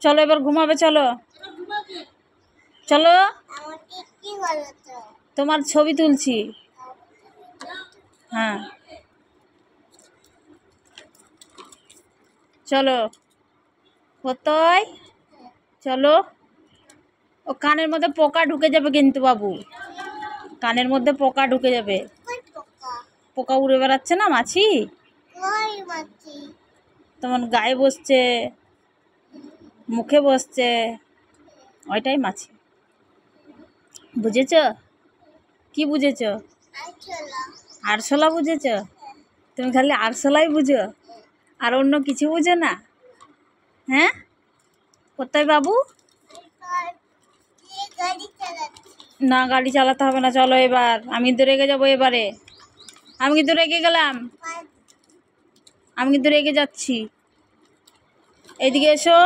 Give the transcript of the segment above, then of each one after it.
চলো এবার ঘুমাবে, চলো চলো, তোমার ছবি তুলছি। হ্যাঁ চলো কোথায়, চলো। ও কানের মধ্যে পোকা ঢুকে যাবে কিন্তু বাবু, কানের মধ্যে পোকা ঢুকে যাবে। পোকা উড়ে বেড়াচ্ছে না মাছি, তোমার গায়ে বসছে, মুখে বসছে, ওইটাই মাছি। বুঝেছ? কি বুঝেছ? আরশোলা বুঝেছ? তুমি খালি আরশোলাই বুঝো, আর অন্য কিছু বুঝো না? হ্যাঁ কোথায় বাবু? না গাড়ি চালাতে হবে না, চলো এবার। আমি কিন্তু রেগে যাবো এবারে, আমি কিন্তু রেগে গেলাম, আমি কিন্তু রেগে যাচ্ছি। এইদিকে এসো।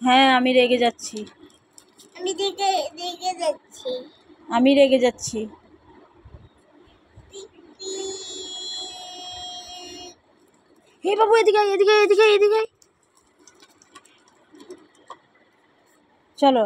হ্যাঁ আমি রেগে যাচ্ছি, আমি রেগে যাচ্ছি। হে বাবু এদিকে আয়, এদিকে আয়, এদিকে আয়, এদিকে আয়। চলো